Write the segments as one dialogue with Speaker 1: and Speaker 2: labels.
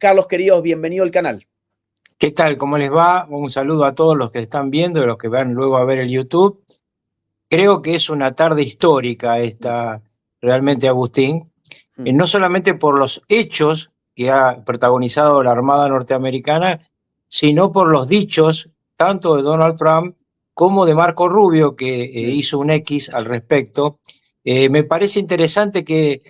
Speaker 1: Carlos, queridos, bienvenido al canal.
Speaker 2: ¿Qué tal? ¿Cómo les va? Un saludo a todos los que están viendo y los que van luego a ver el YouTube. Creo que es una tarde histórica esta, realmente, Agustín, no solamente por los hechos que ha protagonizado la Armada norteamericana, sino por los dichos tanto de Donald Trump como de Marco Rubio, que hizo un X al respecto. Me parece interesante que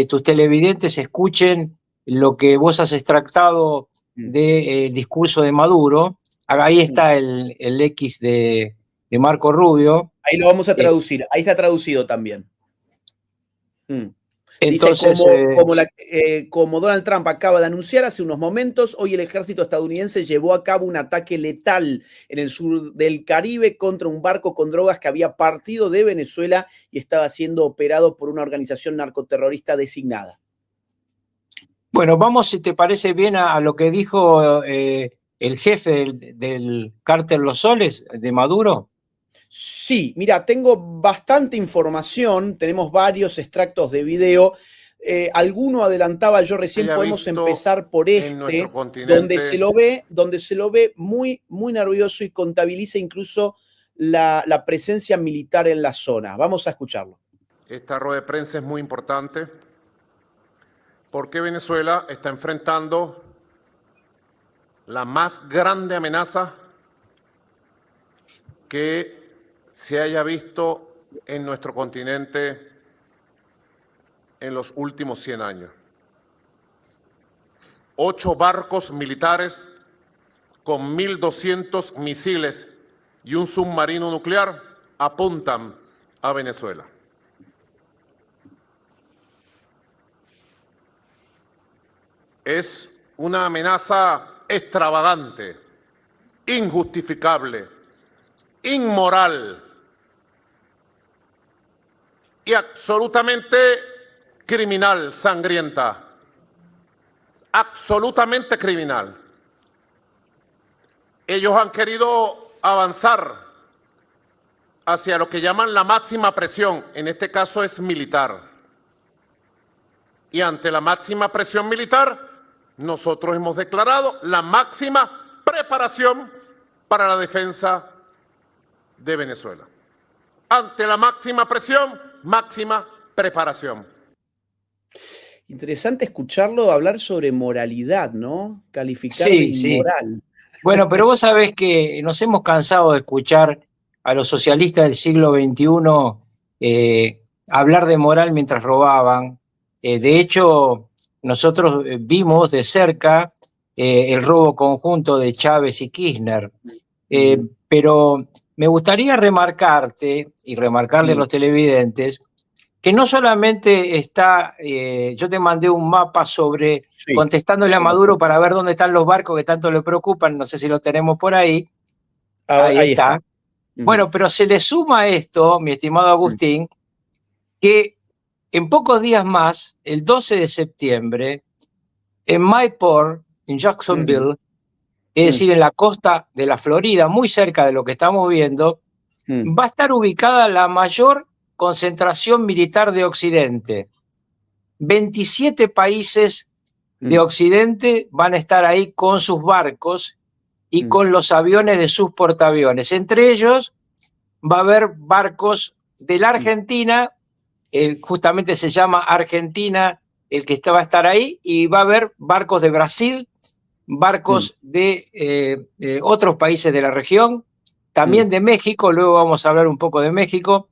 Speaker 2: tus televidentes escuchen lo que vos has extractado del discurso de Maduro. Ahí está el X de Marco Rubio.
Speaker 1: Ahí lo vamos a traducir, ahí está traducido también.
Speaker 2: Entonces,
Speaker 1: dice, como Donald Trump acaba de anunciar hace unos momentos, hoy el ejército estadounidense llevó a cabo un ataque letal en el sur del Caribe contra un barco con drogas que había partido de Venezuela y estaba siendo operado por una organización narcoterrorista designada.
Speaker 2: Bueno, vamos, si te parece bien, a lo que dijo el jefe del cártel Los Soles, de Maduro.
Speaker 1: Sí, mira, tengo bastante información, tenemos varios extractos de video. Alguno adelantaba yo recién, podemos empezar por este, donde se lo ve muy, muy nervioso y contabiliza incluso la presencia militar en la zona. Vamos a escucharlo.
Speaker 3: Esta rueda de prensa es muy importante porque Venezuela está enfrentando la más grande amenaza que se haya visto en nuestro continente en los últimos 100 años. 8 barcos militares con 1.200 misiles y un submarino nuclear apuntan a Venezuela. Es una amenaza extravagante, injustificable, inmoral y absolutamente criminal, sangrienta, absolutamente criminal. Ellos han querido avanzar hacia lo que llaman la máxima presión, en este caso es militar. Y ante la máxima presión militar, nosotros hemos declarado la máxima preparación para la defensa de Venezuela. Ante la máxima presión, máxima preparación.
Speaker 1: Interesante escucharlo hablar sobre moralidad, ¿no? Calificar de inmoral.
Speaker 2: Sí. Bueno, pero vos sabés que nos hemos cansado de escuchar a los socialistas del siglo XXI hablar de moral mientras robaban. De hecho, nosotros vimos de cerca el robo conjunto de Chávez y Kirchner. Pero me gustaría remarcarte y remarcarle a los televidentes que no solamente está, yo te mandé un mapa sobre, contestándole a Maduro para ver dónde están los barcos que tanto le preocupan, no sé si lo tenemos por ahí. Ahí está. Bueno, pero se le suma a esto, mi estimado Agustín, que en pocos días más, el 12 de septiembre, en Mayport, en Jacksonville, es decir, en la costa de la Florida, muy cerca de lo que estamos viendo, va a estar ubicada la mayor concentración militar de Occidente. 27 países de Occidente van a estar ahí con sus barcos y con los aviones de sus portaaviones. Entre ellos va a haber barcos de la Argentina, justamente se llama Argentina el que va a estar ahí, y va a haber barcos de Brasil, barcos de otros países de la región, también de México, luego vamos a hablar un poco de México,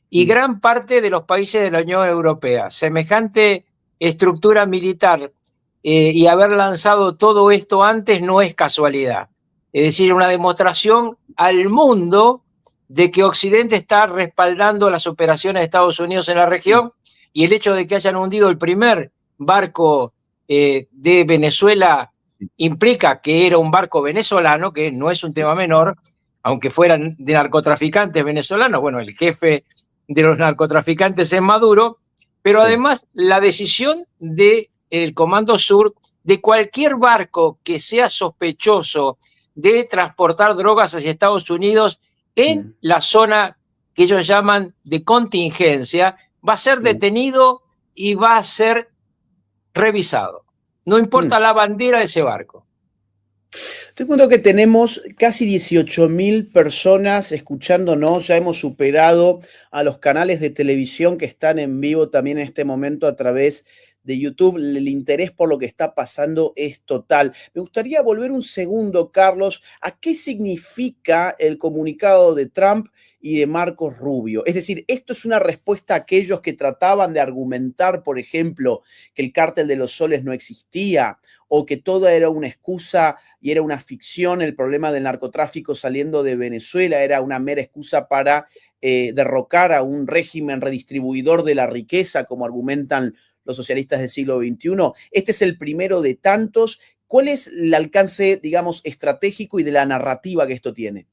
Speaker 2: y gran parte de los países de la Unión Europea. Semejante estructura militar y haber lanzado todo esto antes no es casualidad. Es decir, una demostración al mundo de que Occidente está respaldando las operaciones de Estados Unidos en la región, y el hecho de que hayan hundido el primer barco de Venezuela implica que era un barco venezolano, que no es un tema menor, aunque fueran de narcotraficantes venezolanos. Bueno, el jefe de los narcotraficantes es Maduro, pero además la decisión del Comando Sur de cualquier barco que sea sospechoso de transportar drogas hacia Estados Unidos en la zona que ellos llaman de contingencia, va a ser detenido y va a ser revisado. No importa la bandera de ese barco.
Speaker 1: Te cuento que tenemos casi 18.000 personas escuchándonos, ya hemos superado a los canales de televisión que están en vivo también en este momento a través de YouTube. El interés por lo que está pasando es total. Me gustaría volver un segundo, Carlos, a qué significa el comunicado de Trump y de Marcos Rubio. Es decir, esto es una respuesta a aquellos que trataban de argumentar, por ejemplo, que el cártel de los soles no existía o que toda era una excusa y era una ficción, el problema del narcotráfico saliendo de Venezuela era una mera excusa para derrocar a un régimen redistribuidor de la riqueza, como argumentan los socialistas del siglo XXI. Este es el primero de tantos. ¿Cuál es el alcance, digamos, estratégico y de la narrativa que esto tiene?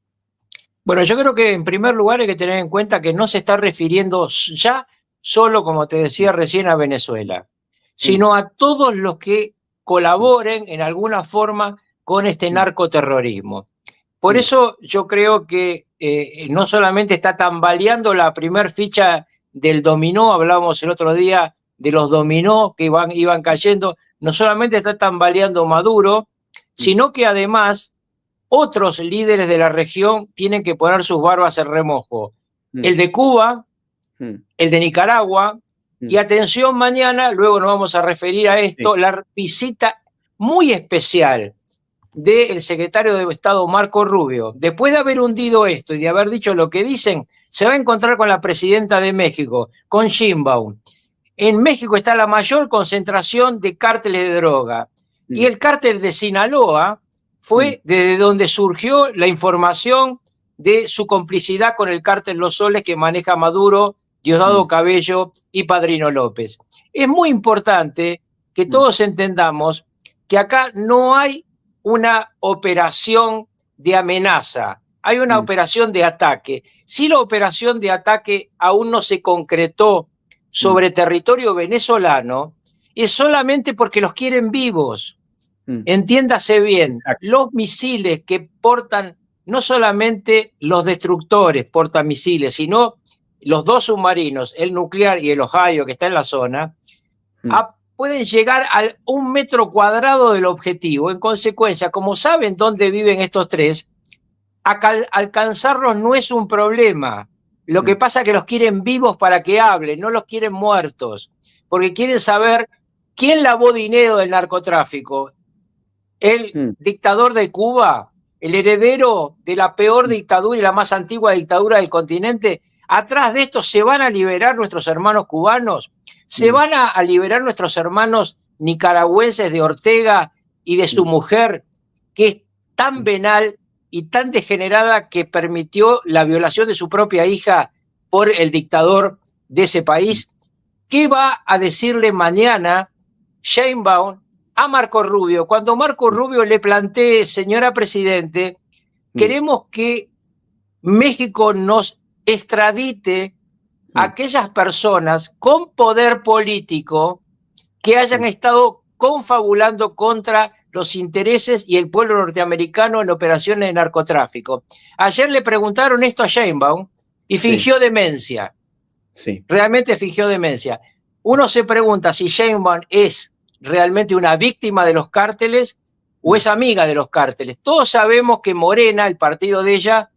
Speaker 2: Bueno, yo creo que en primer lugar hay que tener en cuenta que no se está refiriendo ya solo, como te decía recién, a Venezuela, sino a todos los que colaboren en alguna forma con este narcoterrorismo. Por eso yo creo que no solamente está tambaleando la primer ficha del dominó, hablábamos el otro día de los dominó que iban cayendo, no solamente está tambaleando Maduro, sino que además otros líderes de la región tienen que poner sus barbas en remojo. El de Cuba, el de Nicaragua, y atención mañana, luego nos vamos a referir a esto, la visita muy especial del secretario de Estado Marco Rubio. Después de haber hundido esto y de haber dicho lo que dicen, se va a encontrar con la presidenta de México, con Sheinbaum. En México está la mayor concentración de cárteles de droga. Y el cártel de Sinaloa fue desde donde surgió la información de su complicidad con el cártel Los Soles que maneja Maduro, Diosdado Cabello y Padrino López. Es muy importante que todos entendamos que acá no hay una operación de amenaza, hay una operación de ataque. Si la operación de ataque aún no se concretó sobre territorio venezolano, es solamente porque los quieren vivos. Entiéndase bien, exacto. Los misiles que portan, no solamente los destructores portan misiles, sino los dos submarinos, el nuclear y el Ohio, que está en la zona, pueden llegar a 1 metro cuadrado del objetivo. En consecuencia, como saben dónde viven estos tres, alcanzarlos no es un problema. Lo que pasa es que los quieren vivos para que hablen, no los quieren muertos, porque quieren saber quién lavó dinero del narcotráfico. El dictador de Cuba, el heredero de la peor dictadura y la más antigua dictadura del continente. Atrás de esto se van a liberar nuestros hermanos cubanos, se van a liberar nuestros hermanos nicaragüenses de Ortega y de su mujer, que es tan venal y tan degenerada que permitió la violación de su propia hija por el dictador de ese país. ¿Qué va a decirle mañana Sheinbaum a Marco Rubio? Cuando Marco Rubio le plantee, señora Presidente, queremos que México nos extradite a aquellas personas con poder político que hayan estado confabulando contra los intereses y el pueblo norteamericano en operaciones de narcotráfico. Ayer le preguntaron esto a Sheinbaum y fingió demencia. Realmente fingió demencia. Uno se pregunta si Sheinbaum es realmente una víctima de los cárteles o es amiga de los cárteles. Todos sabemos que Morena, el partido de ella,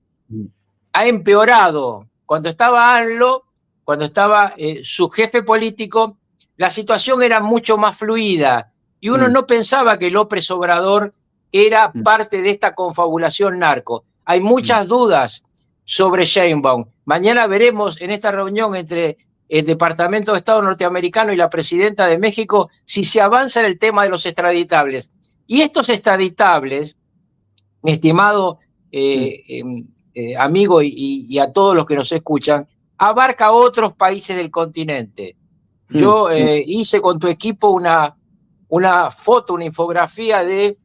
Speaker 2: ha empeorado. Cuando estaba ANLO, cuando estaba su jefe político, la situación era mucho más fluida y uno no pensaba que López Obrador era parte de esta confabulación narco. Hay muchas dudas sobre Sheinbaum. Mañana veremos en esta reunión entre el Departamento de Estado norteamericano y la presidenta de México si se avanza en el tema de los extraditables. Y estos extraditables, mi estimado amigo y a todos los que nos escuchan, abarca a otros países del continente. Yo hice con tu equipo una foto, una infografía de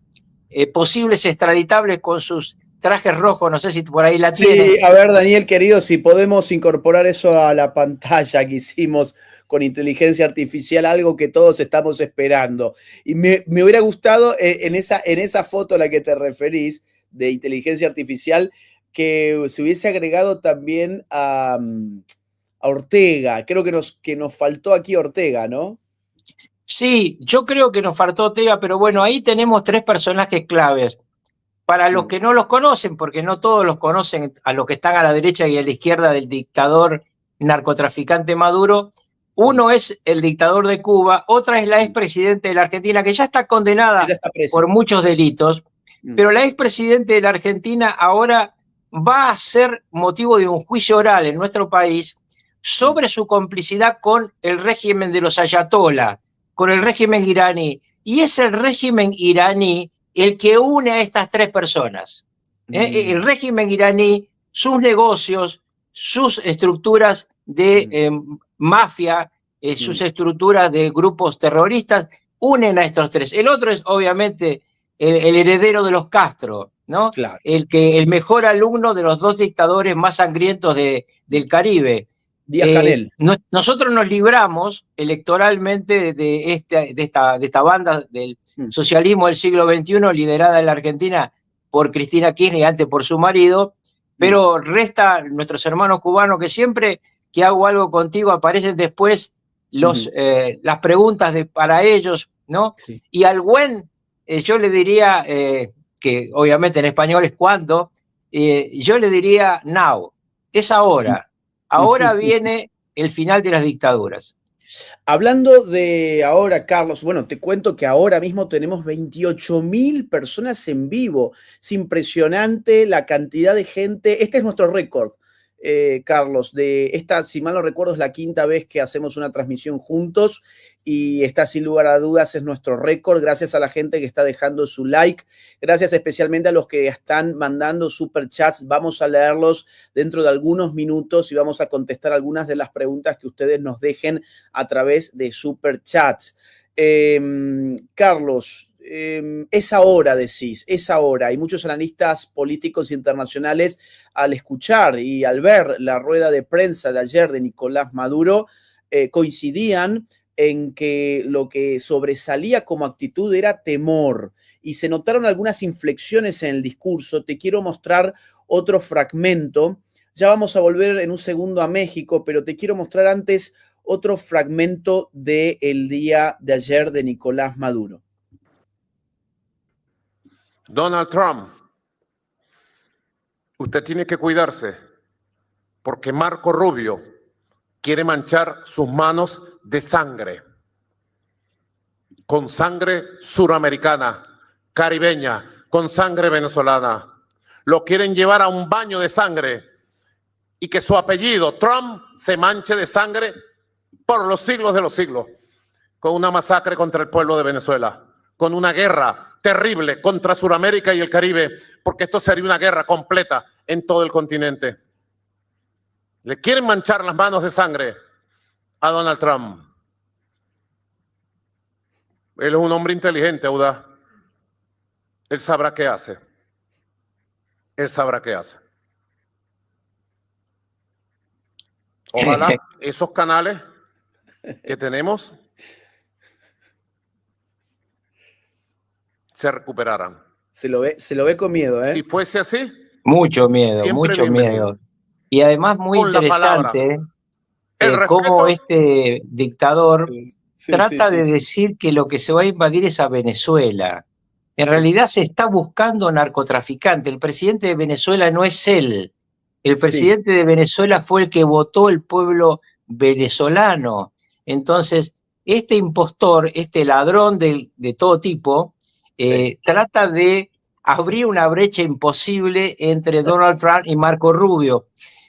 Speaker 2: posibles extraditables con sus trajes rojos, no sé si por ahí la tienen.
Speaker 1: Sí, a ver, Daniel, querido, si podemos incorporar eso a la pantalla que hicimos con inteligencia artificial, algo que todos estamos esperando. Y me hubiera gustado en esa foto a la que te referís de inteligencia artificial que se hubiese agregado también a Ortega. Creo que nos faltó aquí Ortega, ¿no?
Speaker 2: Sí, yo creo que nos faltó Ortega, pero bueno, ahí tenemos tres personajes claves. Para los que no los conocen, porque no todos los conocen, a los que están a la derecha y a la izquierda del dictador narcotraficante Maduro, uno es el dictador de Cuba, otra es la expresidenta de la Argentina, que ya está condenada por muchos delitos, pero la expresidenta de la Argentina ahora va a ser motivo de un juicio oral en nuestro país sobre su complicidad con el régimen de los ayatolá, con el régimen iraní. Y es el régimen iraní el que une a estas tres personas. El régimen iraní, sus negocios, sus estructuras de mafia, sus estructuras de grupos terroristas, unen a estos tres. El otro es obviamente el heredero de los Castro, ¿no?
Speaker 1: Claro.
Speaker 2: El mejor alumno de los dos dictadores más sangrientos del Caribe.
Speaker 1: Díaz-Canel.
Speaker 2: Nosotros nos libramos electoralmente de esta banda del socialismo del siglo XXI, liderada en la Argentina por Cristina Kirchner y antes por su marido, pero resta nuestros hermanos cubanos que siempre que hago algo contigo aparecen después las preguntas para ellos, ¿no? Sí. Y al buen, yo le diría, que obviamente en español es cuando, yo le diría now, es ahora. Ahora viene el final de las dictaduras.
Speaker 1: Hablando de ahora, Carlos, bueno, te cuento que ahora mismo tenemos 28.000 personas en vivo. Es impresionante la cantidad de gente. Este es nuestro récord, Carlos. De esta, si mal no recuerdo, es la quinta vez que hacemos una transmisión juntos y esta, sin lugar a dudas, es nuestro récord. Gracias a la gente que está dejando su like. Gracias especialmente a los que están mandando superchats. Vamos a leerlos dentro de algunos minutos y vamos a contestar algunas de las preguntas que ustedes nos dejen a través de superchats. Carlos, es ahora, decís, es ahora. Hay muchos analistas políticos internacionales al escuchar y al ver la rueda de prensa de ayer de Nicolás Maduro, coincidían en que lo que sobresalía como actitud era temor y se notaron algunas inflexiones en el discurso. Te quiero mostrar otro fragmento. Ya vamos a volver en un segundo a México, pero te quiero mostrar antes otro fragmento del día de ayer de Nicolás Maduro.
Speaker 3: Donald Trump, usted tiene que cuidarse porque Marco Rubio quiere manchar sus manos de sangre, con sangre suramericana, caribeña, con sangre venezolana. Lo quieren llevar a un baño de sangre y que su apellido, Trump, se manche de sangre por los siglos de los siglos, con una masacre contra el pueblo de Venezuela, con una guerra terrible contra Sudamérica y el Caribe, porque esto sería una guerra completa en todo el continente. Le quieren manchar las manos de sangre a Donald Trump. Él es un hombre inteligente, audaz. Él sabrá qué hace. Él sabrá qué hace. Ojalá esos canales que tenemos se recuperaran.
Speaker 1: Se lo ve con miedo, ¿eh?
Speaker 3: Si fuese así.
Speaker 2: Mucho miedo, mucho miedo. Y además muy interesante cómo este dictador trata de decir que lo que se va a invadir es a Venezuela. En realidad se está buscando narcotraficante. El presidente de Venezuela no es él. El presidente de Venezuela fue el que votó el pueblo venezolano. Entonces, este impostor, este ladrón de todo tipo, trata de abrir una brecha imposible entre Donald Trump y Marco Rubio,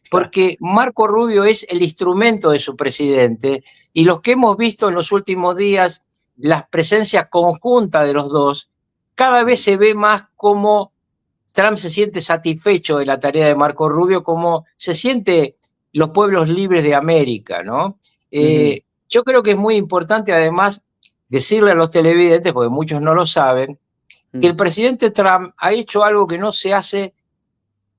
Speaker 2: porque Marco Rubio es el instrumento de su presidente y los que hemos visto en los últimos días, las presencias conjuntas de los dos, cada vez se ve más como Trump se siente satisfecho de la tarea de Marco Rubio, como se siente los pueblos libres de América, ¿no? Yo creo que es muy importante además decirle a los televidentes, porque muchos no lo saben, que el presidente Trump ha hecho algo que no se hace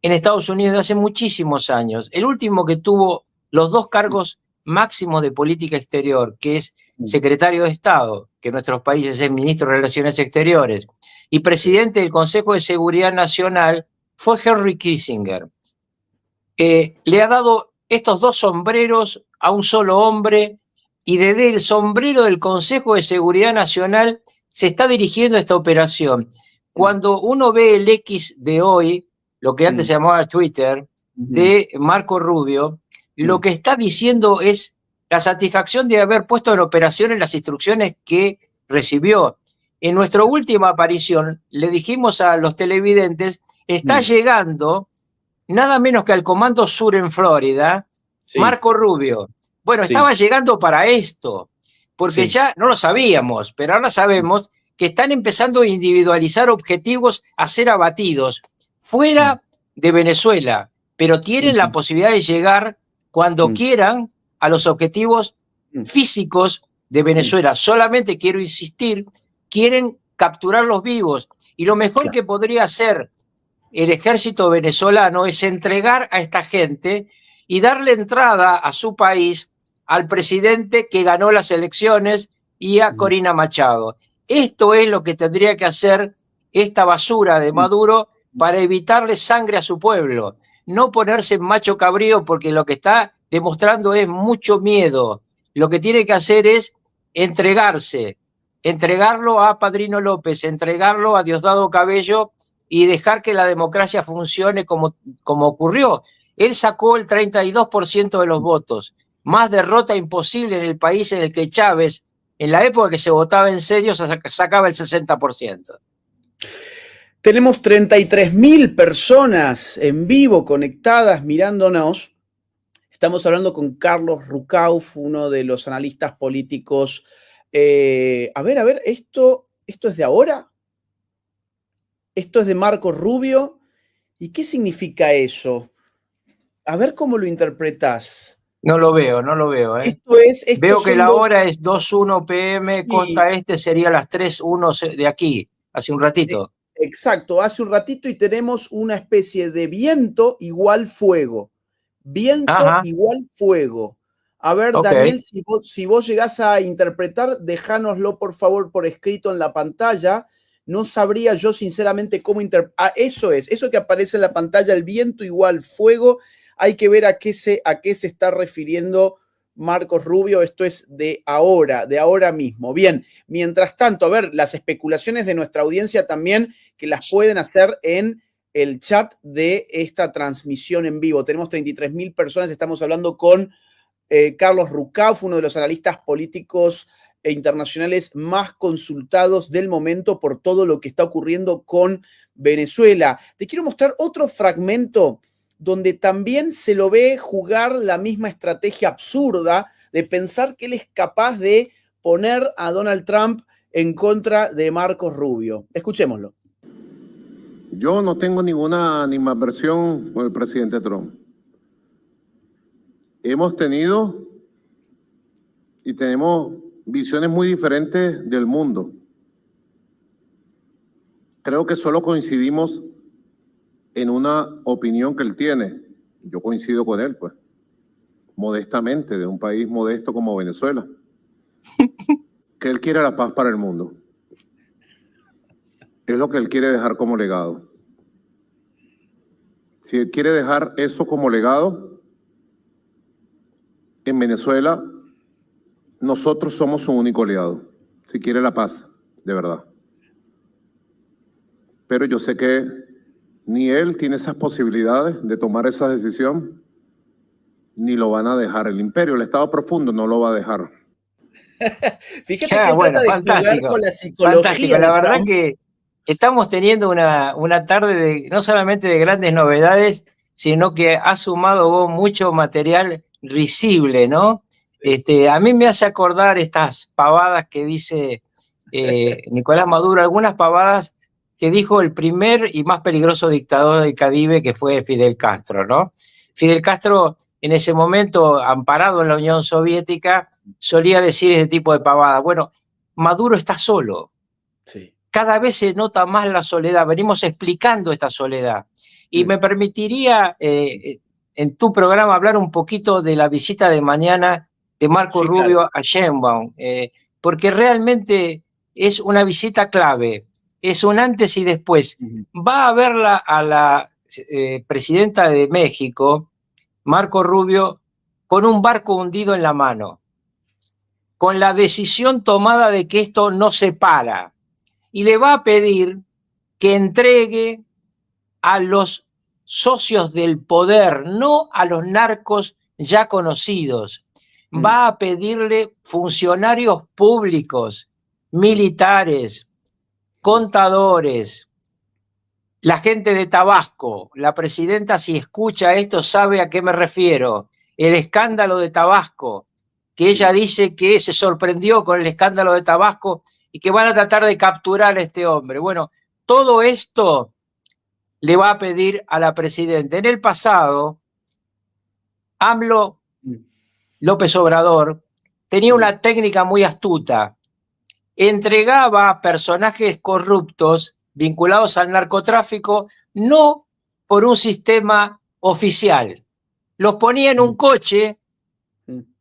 Speaker 2: en Estados Unidos desde hace muchísimos años. El último que tuvo los dos cargos máximos de política exterior, que es secretario de Estado, que en nuestros países es ministro de Relaciones Exteriores, y presidente del Consejo de Seguridad Nacional, fue Henry Kissinger. Le ha dado estos dos sombreros a un solo hombre y desde el sombrero del Consejo de Seguridad Nacional se está dirigiendo esta operación. Cuando uno ve el X de hoy, lo que antes se llamaba Twitter, de Marco Rubio, lo que está diciendo es la satisfacción de haber puesto en operación en las instrucciones que recibió. En nuestra última aparición le dijimos a los televidentes, está llegando nada menos que al Comando Sur en Florida, Marco Rubio. Bueno, estaba llegando para esto, porque ya no lo sabíamos, pero ahora sabemos que están empezando a individualizar objetivos a ser abatidos fuera de Venezuela, pero tienen la posibilidad de llegar cuando quieran a los objetivos físicos de Venezuela. Solamente quiero insistir, quieren capturarlos vivos. Y lo mejor que podría hacer el ejército venezolano es entregar a esta gente y darle entrada a su país al presidente que ganó las elecciones y a Corina Machado. Esto es lo que tendría que hacer esta basura de Maduro para evitarle sangre a su pueblo. No ponerse en macho cabrío porque lo que está demostrando es mucho miedo. Lo que tiene que hacer es entregarse, entregarlo a Padrino López, entregarlo a Diosdado Cabello y dejar que la democracia funcione como ocurrió. Él sacó el 32% de los votos. Más derrota imposible en el país en el que Chávez, en la época que se votaba en serio, sacaba el 60%.
Speaker 1: Tenemos 33.000 personas en vivo conectadas mirándonos. Estamos hablando con Carlos Rucauf, uno de los analistas políticos. A ver, ¿esto es de ahora? ¿Esto es de Marco Rubio? ¿Y qué significa eso? A ver cómo lo interpretás.
Speaker 2: No lo veo. Veo que la hora es 2:01 p.m., costa este sería las 3:01 de aquí, hace un ratito.
Speaker 1: Exacto, hace un ratito y tenemos una especie de viento igual fuego. Viento igual fuego. A ver, Daniel, si vos llegás a interpretar, déjanoslo por favor por escrito en la pantalla. No sabría yo sinceramente cómo interpretar. Eso que aparece en la pantalla, el viento igual fuego. Hay que ver a qué se está refiriendo Marcos Rubio. Esto es de ahora mismo. Bien, mientras tanto, a ver, las especulaciones de nuestra audiencia también, que las pueden hacer en el chat de esta transmisión en vivo. Tenemos 33.000 personas, estamos hablando con Carlos Rucauf, uno de los analistas políticos e internacionales más consultados del momento por todo lo que está ocurriendo con Venezuela. Te quiero mostrar otro fragmento donde también se lo ve jugar la misma estrategia absurda de pensar que él es capaz de poner a Donald Trump en contra de Marcos Rubio. Escuchémoslo.
Speaker 3: Yo no tengo ninguna animadversión con el presidente Trump. Hemos tenido y tenemos visiones muy diferentes del mundo. Creo que solo coincidimos en una opinión que él tiene. Yo coincido con él, pues, modestamente, de un país modesto como Venezuela, que él quiere la paz para el mundo. Es lo que él quiere dejar como legado. Si él quiere dejar eso como legado, en Venezuela, nosotros somos su único aliado, si quiere la paz, de verdad. Pero yo sé que ni él tiene esas posibilidades de tomar esa decisión, ni lo van a dejar. El imperio, el Estado profundo, no lo va a dejar.
Speaker 1: Fíjate que trata de jugar con la psicología.
Speaker 2: Fantástico. La verdad que estamos teniendo una tarde no solamente de grandes novedades, sino que ha sumado mucho material risible, ¿no? A mí me hace acordar estas pavadas que dice Nicolás Maduro, algunas pavadas que dijo el primer y más peligroso dictador del Caribe, que fue Fidel Castro, ¿no? Fidel Castro, en ese momento, amparado en la Unión Soviética, solía decir ese tipo de pavadas. Bueno, Maduro está solo. Sí. Cada vez se nota más la soledad. Venimos explicando esta soledad. Y me permitiría, en tu programa, hablar un poquito de la visita de mañana de Marco Rubio a Sheinbaum, porque realmente es una visita clave, es un antes y después. Va a verla a la presidenta de México, Marco Rubio, con un barco hundido en la mano. con la decisión tomada de que esto no se para y le va a pedir que entregue a los socios del poder, no a los narcos ya conocidos. Va a pedirle funcionarios públicos, militares, contadores, la gente de Tabasco. La presidenta, si escucha esto, sabe a qué me refiero. El escándalo de Tabasco, que ella dice que se sorprendió con el escándalo de Tabasco y que van a tratar de capturar a este hombre. Bueno, todo esto le va a pedir a la presidenta. En el pasado, AMLO López Obrador tenía una técnica muy astuta. Entregaba a personajes corruptos vinculados al narcotráfico no por un sistema oficial. Los ponía en un coche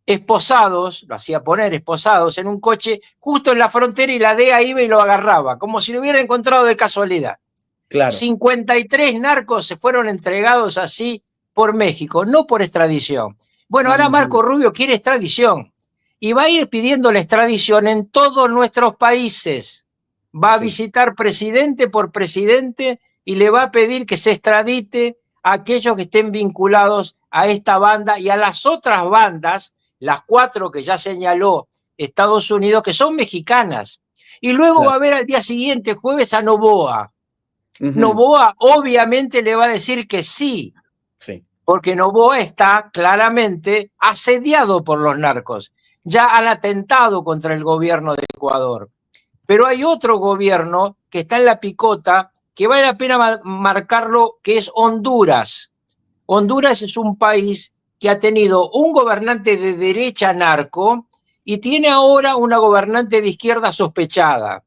Speaker 2: esposados, lo hacía poner esposados en un coche justo en la frontera y la DEA iba y lo agarraba, como si lo hubiera encontrado de casualidad. Claro. 53 narcos se fueron entregados así por México, no por extradición. Bueno, ahora Marco Rubio quiere extradición y va a ir pidiendo la extradición en todos nuestros países. Va a visitar presidente por presidente y le va a pedir que se extradite a aquellos que estén vinculados a esta banda y a las otras bandas, las 4 que ya señaló Estados Unidos, que son mexicanas. Y luego va a ver al día siguiente, jueves, a Noboa. Noboa obviamente le va a decir que sí, porque Noboa está claramente asediado por los narcos. Ya han atentado contra el gobierno de Ecuador. Pero hay otro gobierno que está en la picota, que vale la pena marcarlo, que es Honduras. Honduras es un país que ha tenido un gobernante de derecha narco y tiene ahora una gobernante de izquierda sospechada.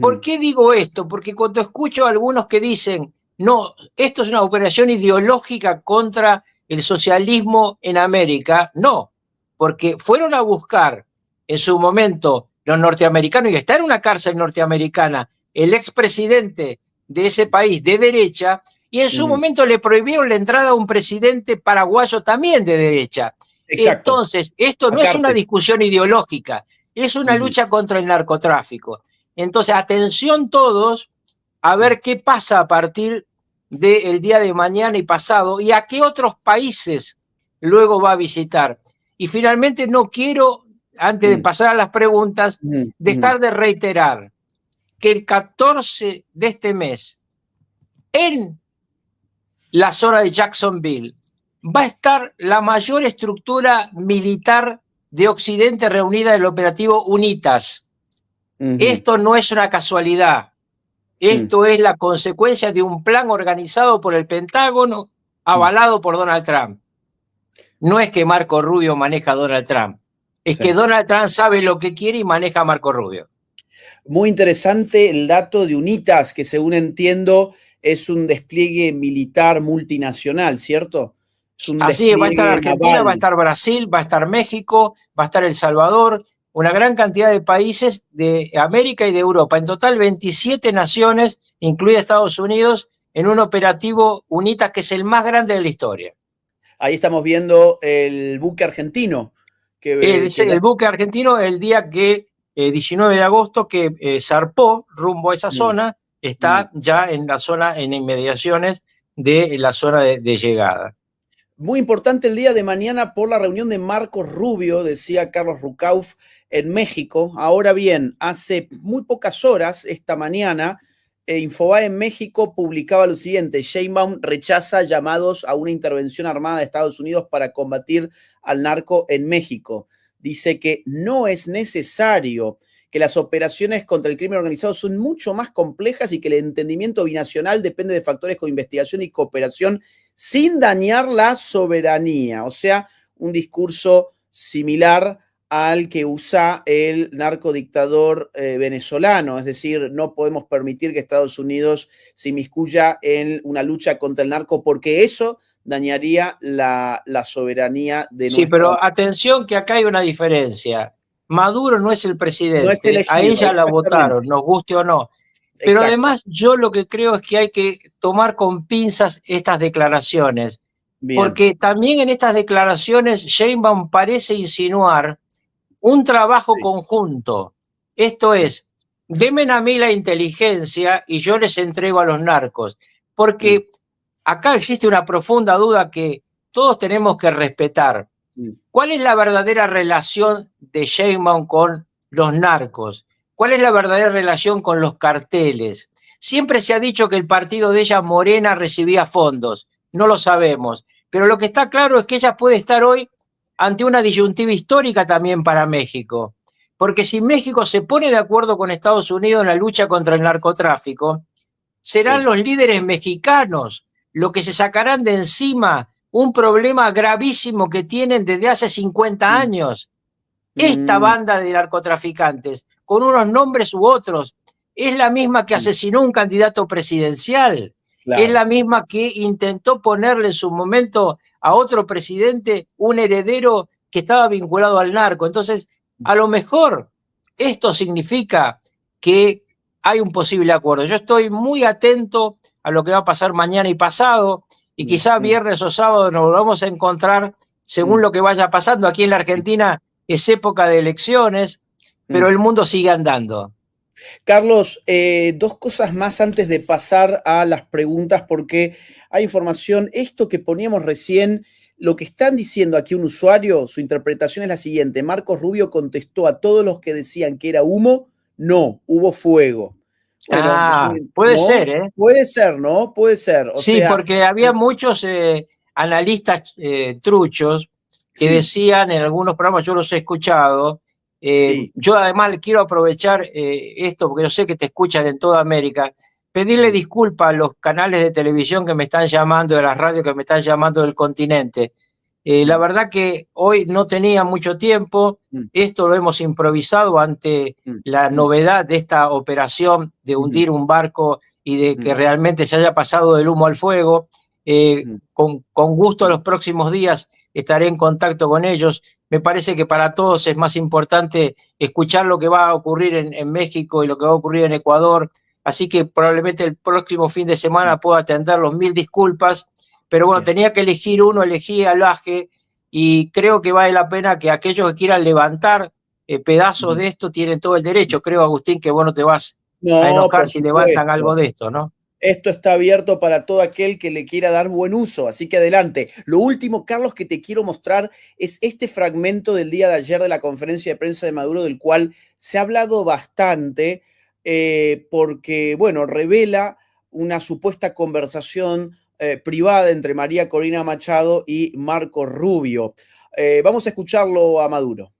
Speaker 2: ¿Por qué digo esto? Porque cuando escucho a algunos que dicen, no, esto es una operación ideológica contra el socialismo en América, no, porque fueron a buscar en su momento los norteamericanos, y está en una cárcel norteamericana, el expresidente de ese país de derecha, y en su momento le prohibieron la entrada a un presidente paraguayo también de derecha. Exacto. Entonces, esto no es una discusión ideológica, es una lucha contra el narcotráfico. Entonces, atención todos a ver qué pasa a partir del día de mañana y pasado y a qué otros países luego va a visitar. Y finalmente no quiero, antes de pasar a las preguntas, dejar de reiterar que el 14 de este mes, en la zona de Jacksonville, va a estar la mayor estructura militar de Occidente reunida en el operativo UNITAS. Esto no es una casualidad. Esto es la consecuencia de un plan organizado por el Pentágono, avalado por Donald Trump. No es que Marco Rubio maneja a Donald Trump, es que Donald Trump sabe lo que quiere y maneja a Marco Rubio.
Speaker 1: Muy interesante el dato de UNITAS, que según entiendo es un despliegue militar multinacional, ¿cierto?
Speaker 2: Así es, va a estar Argentina, naval. Va a estar Brasil, va a estar México, va a estar El Salvador, una gran cantidad de países de América y de Europa. En total, 27 naciones, incluida Estados Unidos, en un operativo UNITAS que es el más grande de la historia.
Speaker 1: Ahí estamos viendo el buque argentino.
Speaker 2: El buque argentino, el día que, 19 de agosto, que zarpó rumbo a esa zona, está ya en la zona, en inmediaciones de la zona de llegada.
Speaker 1: Muy importante el día de mañana por la reunión de Marcos Rubio, decía Carlos Rucauf, en México. Ahora bien, hace muy pocas horas, esta mañana, Infobae en México publicaba lo siguiente: Sheinbaum rechaza llamados a una intervención armada de Estados Unidos para combatir al narco en México. Dice que no es necesario, que las operaciones contra el crimen organizado son mucho más complejas y que el entendimiento binacional depende de factores como investigación y cooperación sin dañar la soberanía. O sea, un discurso similar al que usa el narcodictador venezolano. Es decir, no podemos permitir que Estados Unidos se inmiscuya en una lucha contra el narco porque eso dañaría la soberanía de nuestra...
Speaker 2: Sí, pero atención que acá hay una diferencia. Maduro no es el presidente, no es elegido, a ella la votaron, nos guste o no. Pero exacto. Además yo lo que creo es que hay que tomar con pinzas estas declaraciones. Bien. Porque también en estas declaraciones Sheinbaum parece insinuar un trabajo conjunto. Esto es, denme a mí la inteligencia y yo les entrego a los narcos. Porque acá existe una profunda duda que todos tenemos que respetar. ¿Cuál es la verdadera relación de Sheinbaum con los narcos? ¿Cuál es la verdadera relación con los carteles? Siempre se ha dicho que el partido de ella, Morena, recibía fondos. No lo sabemos. Pero lo que está claro es que ella puede estar hoy ante una disyuntiva histórica también para México. Porque si México se pone de acuerdo con Estados Unidos en la lucha contra el narcotráfico, serán los líderes mexicanos los que se sacarán de encima un problema gravísimo que tienen desde hace 50 años. Esta banda de narcotraficantes, con unos nombres u otros, es la misma que asesinó un candidato presidencial. Claro. Es la misma que intentó ponerle en su momento a otro presidente un heredero que estaba vinculado al narco. Entonces, a lo mejor esto significa que hay un posible acuerdo. Yo estoy muy atento a lo que va a pasar mañana y pasado, y quizá viernes o sábado nos volvamos a encontrar según lo que vaya pasando. Aquí en la Argentina es época de elecciones, pero el mundo sigue andando.
Speaker 1: Carlos, dos cosas más antes de pasar a las preguntas, porque hay información. Esto que poníamos recién, lo que están diciendo aquí un usuario, su interpretación es la siguiente. Marcos Rubio contestó a todos los que decían que era humo, no, hubo fuego.
Speaker 2: Bueno, puede ser, ¿eh?
Speaker 1: Puede ser, ¿no? Puede ser.
Speaker 2: Sí, porque había muchos analistas truchos que decían en algunos programas, yo los he escuchado. Yo además quiero aprovechar esto, porque yo sé que te escuchan en toda América, pedirle disculpas a los canales de televisión que me están llamando, de las radios que me están llamando del continente. La verdad que hoy no tenía mucho tiempo, esto lo hemos improvisado ante la novedad de esta operación de hundir un barco y de que realmente se haya pasado del humo al fuego. Con gusto los próximos días estaré en contacto con ellos. Me parece que para todos es más importante escuchar lo que va a ocurrir en México y lo que va a ocurrir en Ecuador. Así que probablemente el próximo fin de semana pueda atenderlos. Mil disculpas. Pero bueno, tenía que elegir uno, elegí al Laje, y creo que vale la pena que aquellos que quieran levantar pedazos de esto tienen todo el derecho. Creo, Agustín, que vos no te vas a enojar si levantan algo de esto, ¿no?
Speaker 1: Esto está abierto para todo aquel que le quiera dar buen uso, así que adelante. Lo último, Carlos, que te quiero mostrar es este fragmento del día de ayer de la conferencia de prensa de Maduro, del cual se ha hablado bastante, porque, bueno, revela una supuesta conversación privada entre María Corina Machado y Marco Rubio. Vamos a escucharlo a Maduro.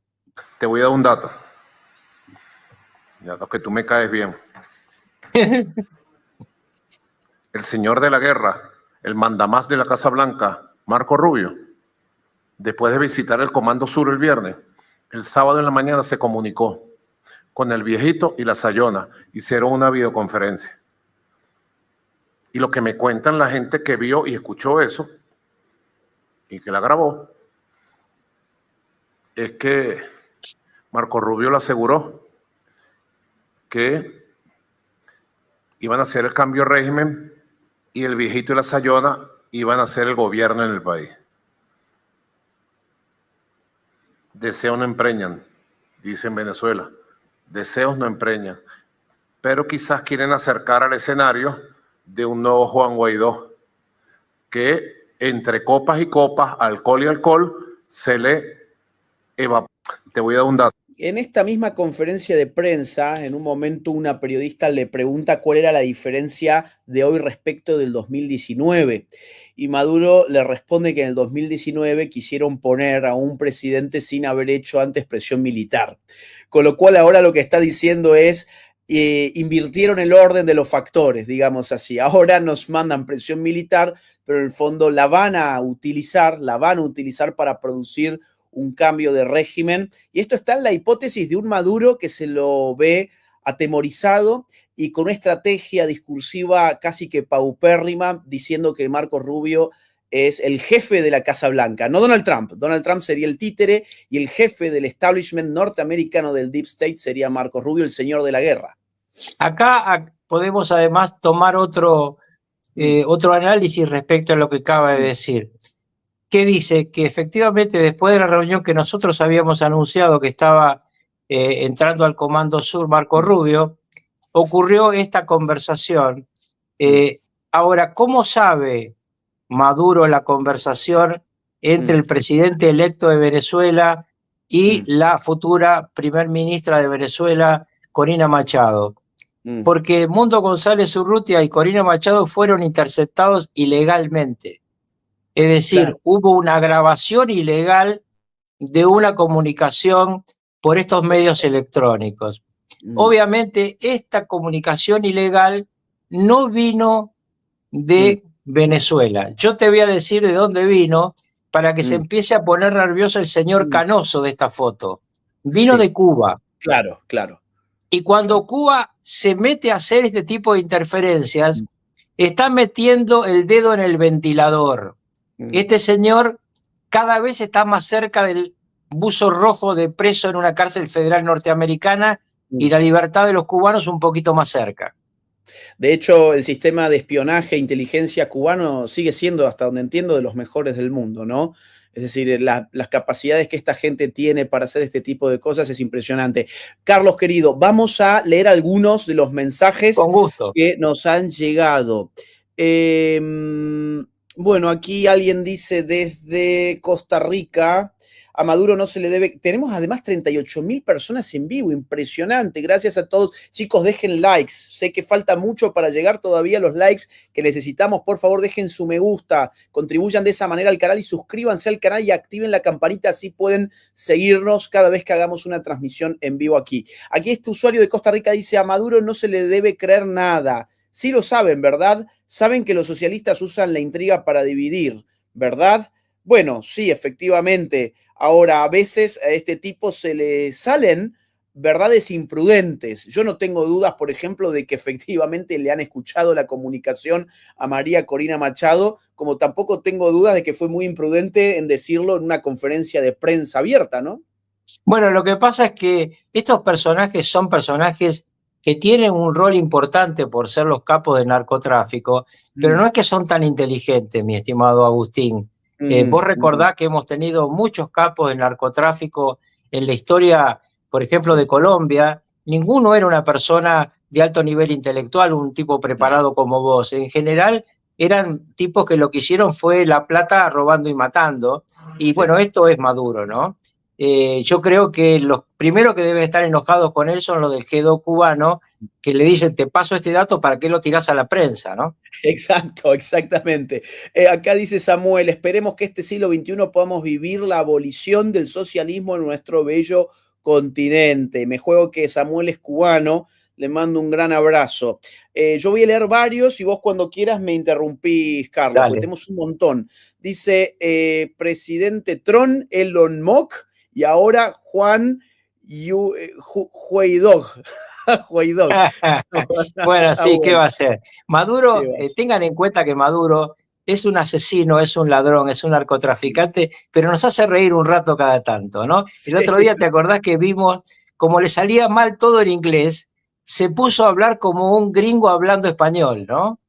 Speaker 3: Te voy a dar un dato. Dato que tú me caes bien. El señor de la guerra, el mandamás de la Casa Blanca, Marco Rubio, después de visitar el Comando Sur el viernes, el sábado en la mañana se comunicó con el viejito y la Sayona. Hicieron una videoconferencia. Y lo que me cuentan la gente que vio y escuchó eso y que la grabó es que Marco Rubio le aseguró que iban a hacer el cambio de régimen y el viejito y la Sayona iban a hacer el gobierno en el país. Deseos no empreñan, dice en Venezuela. Deseos no empreñan. Pero quizás quieren acercar al escenario de un nuevo Juan Guaidó, que entre copas y copas, alcohol y alcohol, se le evapora. Te voy a dar un dato.
Speaker 1: En esta misma conferencia de prensa, en un momento una periodista le pregunta cuál era la diferencia de hoy respecto del 2019. Y Maduro le responde que en el 2019 quisieron poner a un presidente sin haber hecho antes presión militar. Con lo cual ahora lo que está diciendo es, invirtieron el orden de los factores, digamos así. Ahora nos mandan presión militar, pero en el fondo la van a utilizar para producir un cambio de régimen. Y esto está en la hipótesis de un Maduro que se lo ve atemorizado y con una estrategia discursiva casi que paupérrima, diciendo que Marco Rubio es el jefe de la Casa Blanca, no Donald Trump. Donald Trump sería el títere y el jefe del establishment norteamericano del Deep State sería Marco Rubio, el señor de la guerra.
Speaker 2: Acá podemos además tomar otro análisis respecto a lo que acaba de decir. que dice que efectivamente después de la reunión que nosotros habíamos anunciado que estaba entrando al Comando Sur Marco Rubio, ocurrió esta conversación. Ahora, ¿cómo sabe Maduro la conversación entre el presidente electo de Venezuela y la futura primer ministra de Venezuela, Corina Machado? Porque Mundo González Urrutia y Corina Machado fueron interceptados ilegalmente. Es decir, claro, hubo una grabación ilegal de una comunicación por estos medios electrónicos. Obviamente, esta comunicación ilegal no vino de Venezuela. Yo te voy a decir de dónde vino para que se empiece a poner nervioso el señor Canoso de esta foto. Vino de Cuba.
Speaker 1: Claro, claro.
Speaker 2: Y cuando Cuba se mete a hacer este tipo de interferencias, está metiendo el dedo en el ventilador. Este señor cada vez está más cerca del buzo rojo de preso en una cárcel federal norteamericana y la libertad de los cubanos un poquito más cerca.
Speaker 1: De hecho, el sistema de espionaje e inteligencia cubano sigue siendo, hasta donde entiendo, de los mejores del mundo, ¿no? Es decir, las capacidades que esta gente tiene para hacer este tipo de cosas es impresionante. Carlos, querido, vamos a leer algunos de los mensajes que nos han llegado. Bueno, aquí alguien dice desde Costa Rica, a Maduro no se le debe... Tenemos además 38.000 personas en vivo, impresionante. Gracias a todos. Chicos, dejen likes. Sé que falta mucho para llegar todavía a los likes que necesitamos. Por favor, dejen su me gusta, contribuyan de esa manera al canal y suscríbanse al canal y activen la campanita, así pueden seguirnos cada vez que hagamos una transmisión en vivo aquí. Aquí este usuario de Costa Rica dice, a Maduro no se le debe creer nada. Sí lo saben, ¿verdad? Saben que los socialistas usan la intriga para dividir, ¿verdad? Bueno, sí, efectivamente. Ahora, a veces a este tipo se le salen verdades imprudentes. Yo no tengo dudas, por ejemplo, de que efectivamente le han escuchado la comunicación a María Corina Machado, como tampoco tengo dudas de que fue muy imprudente en decirlo en una conferencia de prensa abierta, ¿no?
Speaker 2: Bueno, lo que pasa es que estos personajes son personajes que tienen un rol importante por ser los capos del narcotráfico, pero no es que son tan inteligentes, mi estimado Agustín. Vos recordás que hemos tenido muchos capos del narcotráfico en la historia, por ejemplo, de Colombia. Ninguno era una persona de alto nivel intelectual, un tipo preparado como vos. En general, eran tipos que lo que hicieron fue la plata robando y matando. Y bueno, esto es Maduro, ¿no? Yo creo que los primeros que deben estar enojados con él son los del G2 cubano, que le dicen, te paso este dato, ¿para qué lo tirás a la prensa, no?
Speaker 1: Exacto, exactamente. Acá dice Samuel, esperemos que este siglo XXI podamos vivir la abolición del socialismo en nuestro bello continente. Me juego que Samuel es cubano, le mando un gran abrazo. Yo voy a leer varios y vos cuando quieras me interrumpís, Carlos, porque tenemos un montón. Dice presidente Tron, Elon Musk y ahora Juan Guaidó.
Speaker 2: Bueno, sí, ¿qué va a hacer? Maduro, tengan en cuenta que Maduro es un asesino, es un ladrón, es un narcotraficante, pero nos hace reír un rato cada tanto, ¿no? El otro día, ¿te acordás que vimos, como le salía mal todo en inglés, se puso a hablar como un gringo hablando español, ¿no?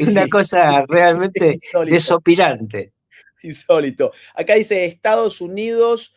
Speaker 2: Una cosa realmente desopilante.
Speaker 1: Insólito. Acá dice Estados Unidos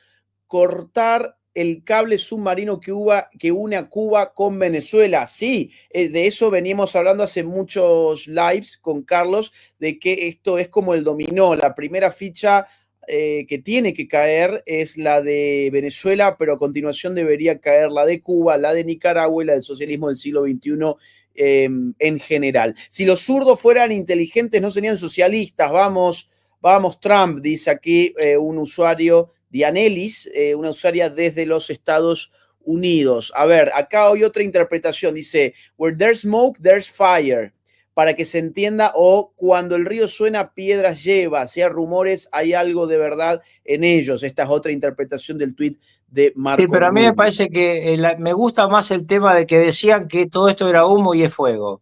Speaker 1: cortar el cable submarino que une a Cuba con Venezuela. Sí, de eso veníamos hablando hace muchos lives con Carlos, de que esto es como el dominó. La primera ficha que tiene que caer es la de Venezuela, pero a continuación debería caer la de Cuba, la de Nicaragua y la del socialismo del siglo XXI en general. Si los zurdos fueran inteligentes, no serían socialistas. Vamos, Trump, dice aquí un usuario, Dianelis, una usuaria desde los Estados Unidos. A ver, acá hay otra interpretación. Dice, where there's smoke, there's fire. Para que se entienda, o cuando el río suena, piedras lleva. Si hay rumores, hay algo de verdad en ellos. Esta es otra interpretación del tuit de Marco
Speaker 2: Sí, pero a mí
Speaker 1: Rubio.
Speaker 2: me parece que me gusta más el tema de que decían que todo esto era humo y es fuego.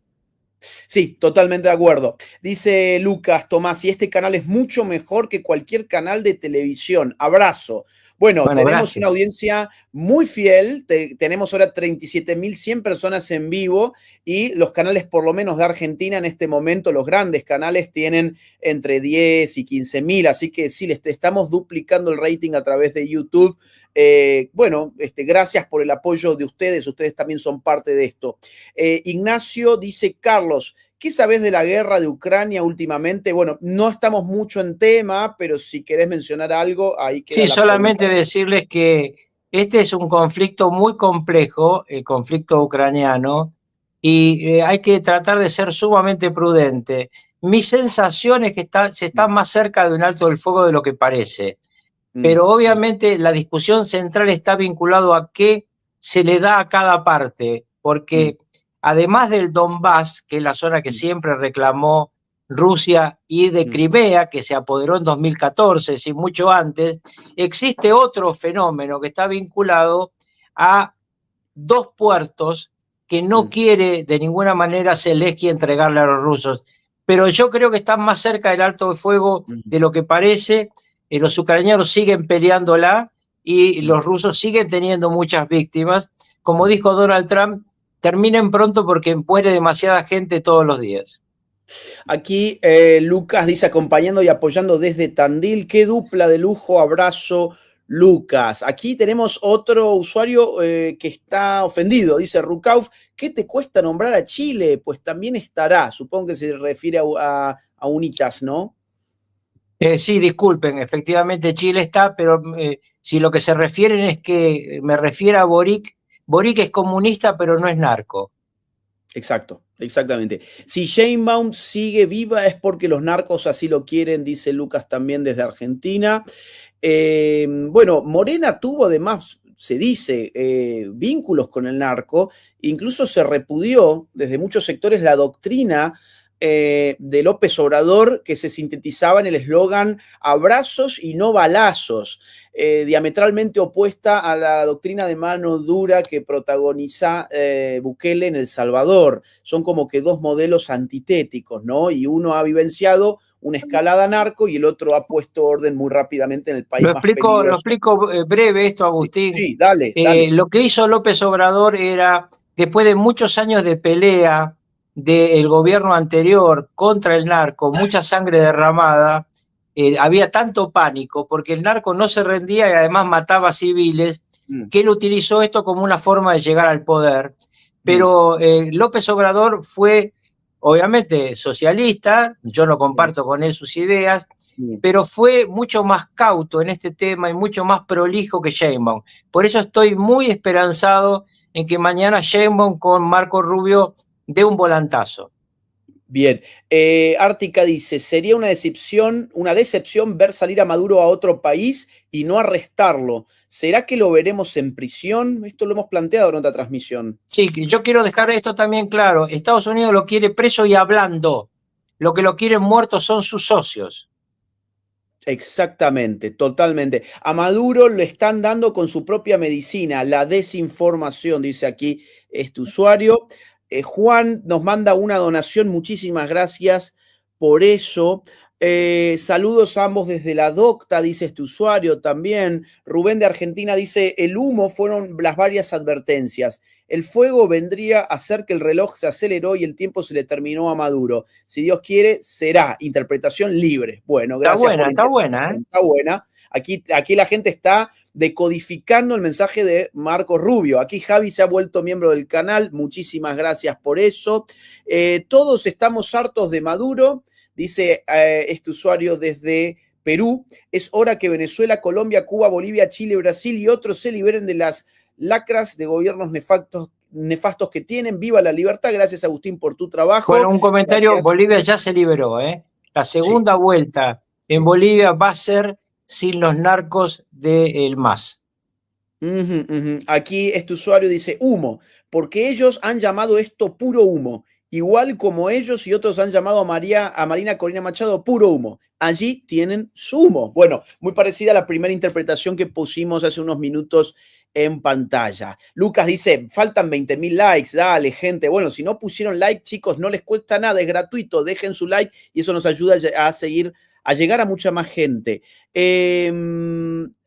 Speaker 1: Sí, totalmente de acuerdo. Dice Lucas Tomás, y este canal es mucho mejor que cualquier canal de televisión. Abrazo. Bueno, tenemos
Speaker 2: gracias.
Speaker 1: una audiencia muy fiel, tenemos ahora 37.100 personas en vivo y los canales por lo menos de Argentina en este momento, los grandes canales tienen entre 10 y 15.000, así que sí, estamos duplicando el rating a través de YouTube. Gracias por el apoyo de ustedes también son parte de esto. Ignacio dice, Carlos, ¿qué sabés de la guerra de Ucrania últimamente? Bueno, no estamos mucho en tema, pero si querés mencionar algo, ahí queda.
Speaker 2: Sí, solamente decirles que este es un conflicto muy complejo, el conflicto ucraniano, y hay que tratar de ser sumamente prudente. Mi sensación es que se está más cerca de un alto del fuego de lo que parece, pero obviamente la discusión central está vinculado a qué se le da a cada parte, porque además del Donbass, que es la zona que siempre reclamó Rusia, y de Crimea, que se apoderó en 2014, sí, mucho antes, existe otro fenómeno que está vinculado a dos puertos que no quiere de ninguna manera Zelensky entregarle a los rusos. Pero yo creo que están más cerca del alto de fuego de lo que parece. Los ucranianos siguen peleándola y los rusos siguen teniendo muchas víctimas. Como dijo Donald Trump, terminen pronto porque muere demasiada gente todos los días.
Speaker 1: Aquí Lucas dice, acompañando y apoyando desde Tandil, qué dupla de lujo, abrazo, Lucas. Aquí tenemos otro usuario que está ofendido, dice Rukauf, ¿qué te cuesta nombrar a Chile? Pues también estará, supongo que se refiere a Unitas, ¿no?
Speaker 2: Sí, disculpen, efectivamente Chile está, pero si lo que se refieren es que me refiero a Boric, Boric es comunista pero no es narco.
Speaker 1: Exacto, exactamente. Si Sheinbaum sigue viva es porque los narcos así lo quieren, dice Lucas también desde Argentina. Morena tuvo además, se dice, vínculos con el narco, incluso se repudió desde muchos sectores la doctrina de López Obrador que se sintetizaba en el eslogan abrazos y no balazos, diametralmente opuesta a la doctrina de mano dura que protagoniza Bukele en El Salvador. Son como que dos modelos antitéticos, ¿no? Y uno ha vivenciado una escalada narco y el otro ha puesto orden muy rápidamente en el país más peligroso.
Speaker 2: Lo explico breve esto, Agustín.
Speaker 1: Sí, dale.
Speaker 2: Lo que hizo López Obrador era, después de muchos años de pelea del gobierno anterior contra el narco, mucha sangre derramada, había tanto pánico porque el narco no se rendía y además mataba civiles, que él utilizó esto como una forma de llegar al poder. Pero López Obrador fue, obviamente, socialista, yo no comparto con él sus ideas, pero fue mucho más cauto en este tema y mucho más prolijo que Sheinbaum. Por eso estoy muy esperanzado en que mañana Sheinbaum con Marco Rubio dé un volantazo.
Speaker 1: Bien, Ártica dice, sería una decepción ver salir a Maduro a otro país y no arrestarlo. ¿Será que lo veremos en prisión? Esto lo hemos planteado en otra transmisión.
Speaker 2: Sí, yo quiero dejar esto también claro. Estados Unidos lo quiere preso y hablando. Lo que lo quieren muerto son sus socios.
Speaker 1: Exactamente, totalmente. A Maduro le están dando con su propia medicina, la desinformación, dice aquí este usuario. Juan nos manda una donación, muchísimas gracias por eso. Saludos a ambos desde la docta, dice este usuario también. Rubén de Argentina dice, el humo fueron las varias advertencias. El fuego vendría a hacer que el reloj se aceleró y el tiempo se le terminó a Maduro. Si Dios quiere, será interpretación libre. Bueno, gracias.
Speaker 2: Está buena.
Speaker 1: Está buena. Aquí la gente está decodificando el mensaje de Marco Rubio. Aquí Javi se ha vuelto miembro del canal. Muchísimas gracias por eso. Todos estamos hartos de Maduro, dice este usuario desde Perú. Es hora que Venezuela, Colombia, Cuba, Bolivia, Chile, Brasil y otros se liberen de las lacras de gobiernos nefastos que tienen. Viva la libertad. Gracias, Agustín, por tu trabajo.
Speaker 2: Bueno, un comentario. Gracias. Bolivia ya se liberó. La segunda vuelta en Bolivia va a ser sin los narcos del MAS.
Speaker 1: Aquí este usuario dice humo, porque ellos han llamado esto puro humo, igual como ellos y otros han llamado a Marina Corina Machado puro humo. Allí tienen su humo. Bueno, muy parecida a la primera interpretación que pusimos hace unos minutos en pantalla. Lucas dice, faltan 20.000 likes, dale gente. Bueno, si no pusieron like, chicos, no les cuesta nada, es gratuito, dejen su like y eso nos ayuda a seguir a llegar a mucha más gente.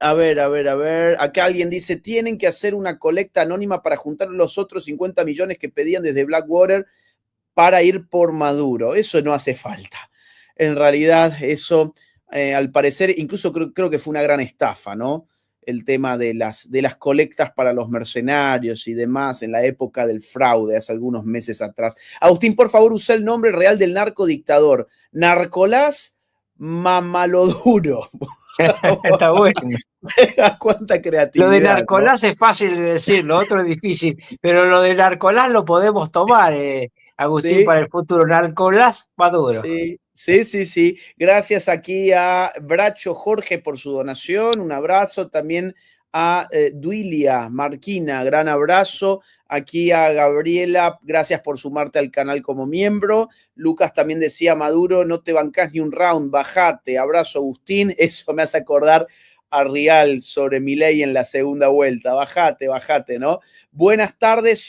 Speaker 1: A ver. Acá alguien dice, tienen que hacer una colecta anónima para juntar los otros 50 millones que pedían desde Blackwater para ir por Maduro. Eso no hace falta. En realidad, eso, al parecer, incluso creo que fue una gran estafa, ¿no? El tema de las colectas para los mercenarios y demás en la época del fraude, hace algunos meses atrás. Agustín, por favor, usa el nombre real del narcodictador. Narcolás Mamaloduro.
Speaker 2: Está bueno.
Speaker 1: Cuánta creatividad.
Speaker 2: Lo de Narcolás, ¿no? Es fácil de decir, lo otro es difícil, pero lo de Narcolás lo podemos tomar, Agustín, ¿sí? Para el futuro. Narcolás Maduro.
Speaker 1: Sí. Gracias aquí a Bracho Jorge por su donación. Un abrazo también a Duilia Marquina. Gran abrazo. Aquí a Gabriela, gracias por sumarte al canal como miembro. Lucas también decía, Maduro, no te bancás ni un round, bajate. Abrazo, Agustín. Eso me hace acordar a Rial sobre Milei en la segunda vuelta. Bajate, ¿no? Buenas tardes,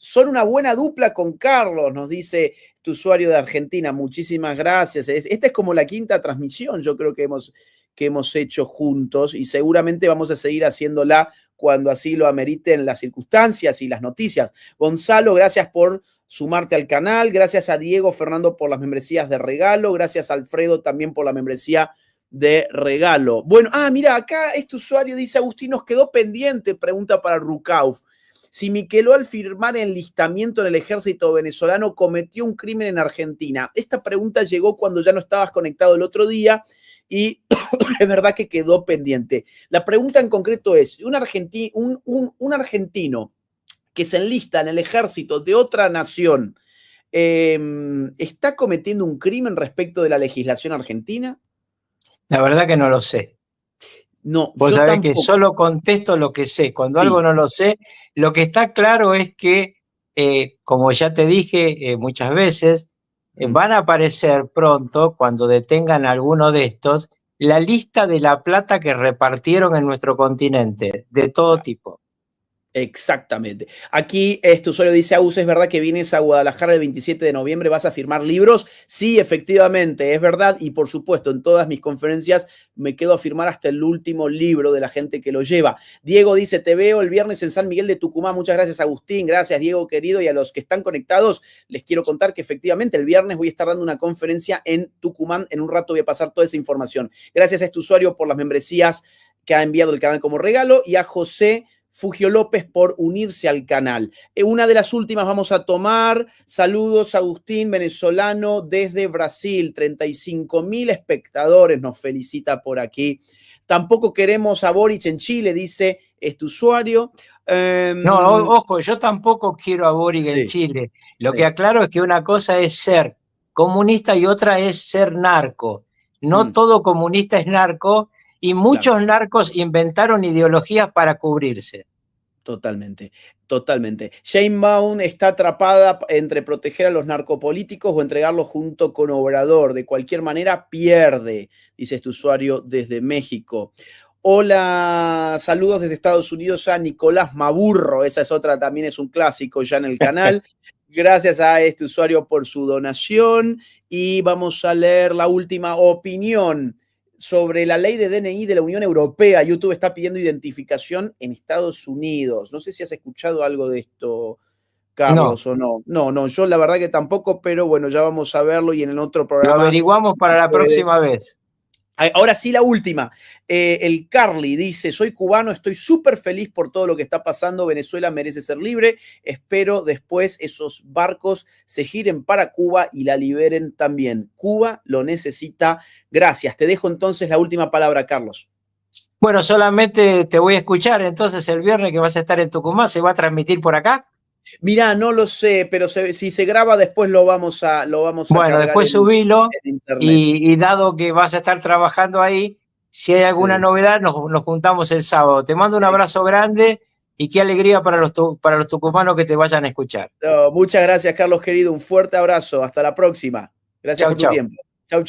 Speaker 1: son una buena dupla con Carlos, nos dice este usuario de Argentina. Muchísimas gracias. Esta es como la quinta transmisión, yo creo que hemos hecho juntos y seguramente vamos a seguir haciéndola cuando así lo ameriten las circunstancias y las noticias. Gonzalo, gracias por sumarte al canal. Gracias a Diego Fernando por las membresías de regalo. Gracias a Alfredo también por la membresía de regalo. Bueno, mira, acá este usuario dice, Agustín, nos quedó pendiente, pregunta para Rukauf. Si Miqueló al firmar enlistamiento en el ejército venezolano cometió un crimen en Argentina. Esta pregunta llegó cuando ya no estabas conectado el otro día y es verdad que quedó pendiente. La pregunta en concreto es, un argentino que se enlista en el ejército de otra nación, ¿está cometiendo un crimen respecto de la legislación argentina?
Speaker 2: La verdad que no lo sé.
Speaker 1: No,
Speaker 2: vos sabés que solo contesto lo que sé. Cuando algo no lo sé, lo que está claro es que, como ya te dije muchas veces, van a aparecer pronto, cuando detengan a alguno de estos, la lista de la plata que repartieron en nuestro continente, de todo tipo.
Speaker 1: Exactamente. Aquí este usuario dice, Agus, ¿es verdad que vienes a Guadalajara el 27 de noviembre? ¿Vas a firmar libros? Sí, efectivamente, es verdad. Y por supuesto, en todas mis conferencias me quedo a firmar hasta el último libro de la gente que lo lleva. Diego dice, te veo el viernes en San Miguel de Tucumán. Muchas gracias, Agustín. Gracias, Diego, querido. Y a los que están conectados, les quiero contar que efectivamente el viernes voy a estar dando una conferencia en Tucumán. En un rato voy a pasar toda esa información. Gracias a este usuario por las membresías que ha enviado el canal como regalo y a José Fugio López por unirse al canal. Una de las últimas vamos a tomar. Saludos, Agustín, venezolano desde Brasil. 35.000 espectadores nos felicita por aquí. Tampoco queremos a Boric en Chile, dice este usuario.
Speaker 2: No, ojo, yo tampoco quiero a Boric en Chile. Lo que aclaro es que una cosa es ser comunista y otra es ser narco. No todo comunista es narco. Y muchos narcos inventaron ideologías para cubrirse.
Speaker 1: Totalmente. Sheinbaum está atrapada entre proteger a los narcopolíticos o entregarlos junto con Obrador. De cualquier manera, pierde, dice este usuario desde México. Hola, saludos desde Estados Unidos a Nicolás Maburro. Esa es otra, también es un clásico ya en el canal. Gracias a este usuario por su donación. Y vamos a leer la última opinión sobre la ley de DNI de la Unión Europea. YouTube está pidiendo identificación en Estados Unidos. No sé si has escuchado algo de esto, Carlos, o no. No, yo la verdad que tampoco, pero bueno, ya vamos a verlo y en el otro programa.
Speaker 2: Lo averiguamos para la próxima vez.
Speaker 1: Ahora sí, la última. El Carly dice, soy cubano, estoy súper feliz por todo lo que está pasando. Venezuela merece ser libre. Espero después esos barcos se giren para Cuba y la liberen también. Cuba lo necesita. Gracias. Te dejo entonces la última palabra, Carlos.
Speaker 2: Bueno, solamente te voy a escuchar. Entonces el viernes que vas a estar en Tucumán, ¿se va a transmitir por acá?
Speaker 1: Mirá, no lo sé, pero si se graba después lo vamos a
Speaker 2: bueno, después subilo y dado que vas a estar trabajando ahí, si hay alguna novedad nos juntamos el sábado. Te mando un abrazo grande y qué alegría para los tucumanos que te vayan a escuchar.
Speaker 1: Muchas gracias, Carlos, querido. Un fuerte abrazo. Hasta la próxima. Gracias por tu tiempo. Chau.